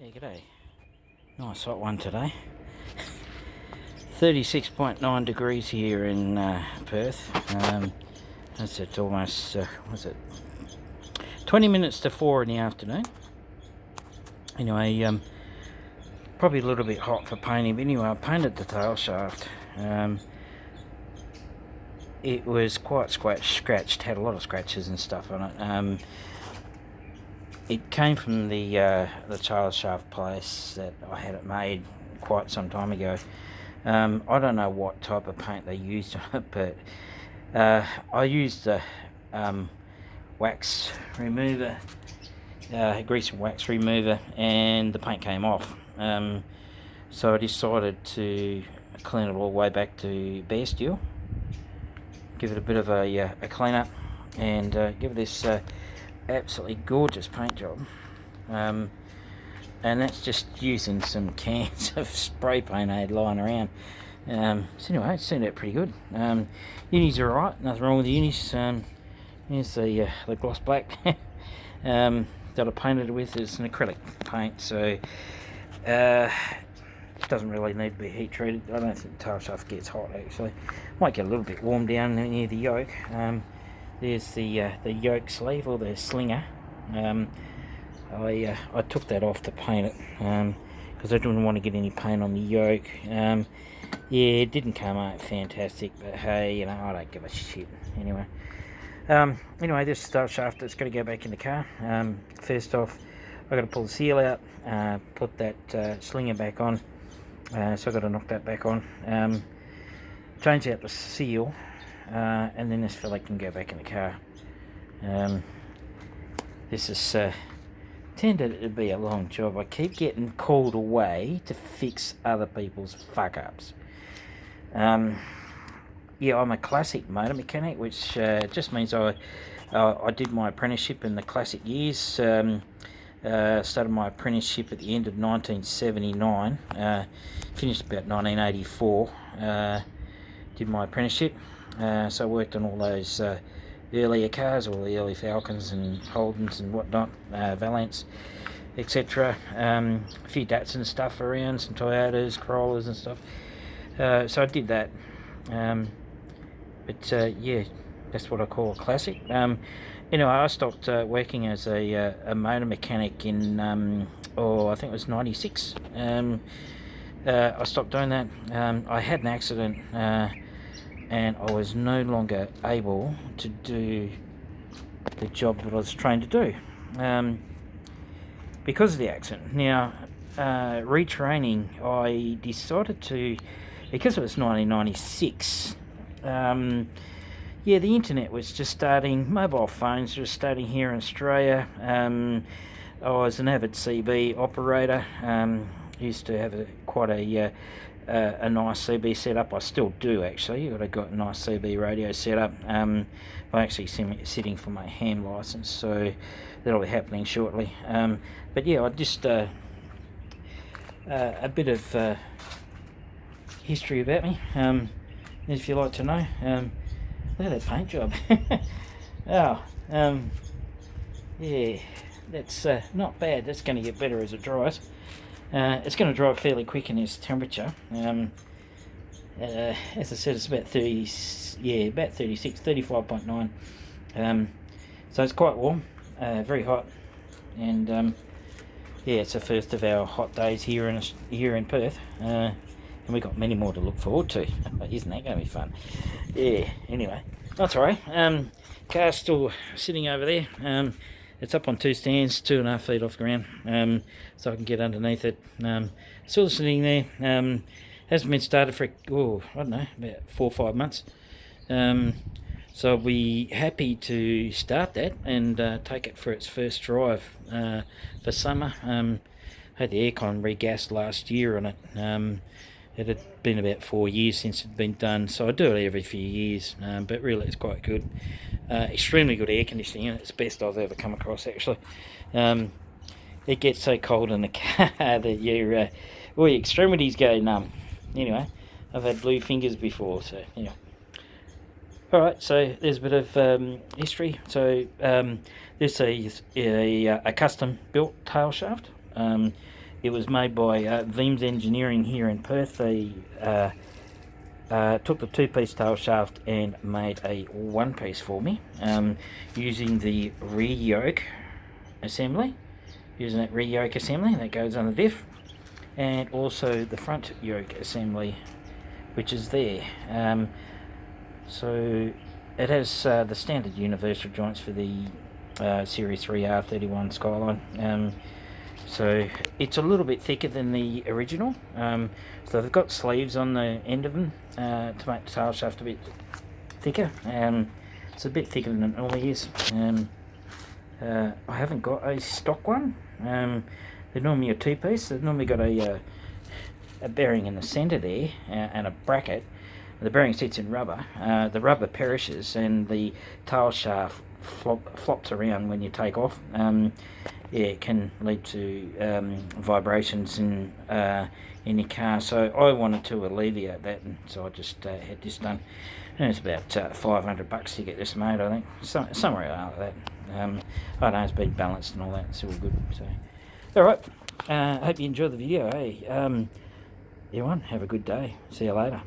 Yeah, g'day. Nice hot one today. 36.9 degrees here in Perth. It's almost, what's it, 20 minutes to 4 in the afternoon. Anyway, probably a little bit hot for painting, but anyway, I painted the tail shaft. It was quite scratched, had a lot of scratches and stuff on it. It came from the tail shaft place that I had it made quite some time ago. I don't know what type of paint they used on it, but I used the wax remover, grease and wax remover, and the paint came off. So I decided to clean it all the way back to bare steel, give it a bit of a clean up, and give it this absolutely gorgeous paint job. And that's just using some cans of spray paint I had lying around. So anyway, it turned out pretty good. Unis are alright, nothing wrong with the unis. Here's the gloss black that I painted it with. It's an acrylic paint, so it doesn't really need to be heat treated. I don't think the tail shaft gets hot actually. Might get a little bit warm down near the yoke. There's the yoke sleeve, or the slinger. I took that off to paint it because I didn't want to get any paint on the yoke. Yeah, it didn't come out fantastic, but hey, you know, I don't give a shit. Anyway, this tail shaft that's got to go back in the car. First off, I got to pull the seal out, put that slinger back on. So I got to knock that back on, change out the seal, and then this fella can go back in the car. This is tended to be a long job. I keep getting called away to fix other people's fuck ups. Yeah, I'm a classic motor mechanic, which just means I did my apprenticeship in the classic years. Started my apprenticeship at the end of 1979, finished about 1984. Did my apprenticeship, so I worked on all those earlier cars, all the early Falcons and Holdens and whatnot, Valiants, etc. A few Datsun stuff around, some Toyotas, Corollas and stuff. So I did that. Yeah, that's what I call a classic. I stopped working as a motor mechanic in, I think it was 96. I stopped doing that. I had an accident, and I was no longer able to do the job that I was trained to do because of the accident. Now, retraining, I decided to, because it was 1996, the internet was just starting, mobile phones were starting here in Australia. I was an avid CB operator, used to have quite a nice CB setup. I still do actually. I've got a nice CB radio setup. I'm actually sitting for my ham license, so that'll be happening shortly. But yeah, I just a bit of history about me, if you like to know. Look at that paint job. Yeah, that's not bad. That's going to get better as it dries. It's going to dry fairly quick in this temperature. As I said, it's about 36, 35.9. So it's quite warm, very hot, and it's the first of our hot days here in Perth, and we've got many more to look forward to. Isn't that going to be fun? Yeah. Anyway, that's alright. Car's still sitting over there. It's up on two stands, 2.5 feet off the ground, so I can get underneath it. Still sitting there. Hasn't been started for, I don't know, about 4 or 5 months. So I'll be happy to start that and take it for its first drive for summer. Had the aircon regassed last year on it. It had been about 4 years since it had been done, so I do it every few years, but really it's quite good. Extremely good air conditioning, and it's the best I've ever come across actually. It gets so cold in the car that your extremities go numb. Anyway, I've had blue fingers before, so yeah. Alright, so there's a bit of history. So this is a custom built tail shaft. It was made by Veems Engineering here in Perth. They took the two-piece tail shaft and made a one-piece for me, using the rear yoke assembly, that goes on the diff, and also the front yoke assembly, which is there. So it has the standard universal joints for the Series 3 R31 Skyline. So it's a little bit thicker than the original. So they've got sleeves on the end of them to make the tail shaft a bit thicker. It's a bit thicker than it normally is. I haven't got a stock one. They're normally a two-piece. They've normally got a bearing in the centre there and a bracket. The bearing sits in rubber. The rubber perishes and the tail shaft flops around when you take off. Yeah, it can lead to vibrations in your car. So I wanted to alleviate that, and so I just had this done. And it's about $500 to get this made, I think, somewhere like that. I know it's been balanced and all that. It's all good. So, all right. Hope you enjoyed the video. Hey, everyone, have a good day. See you later.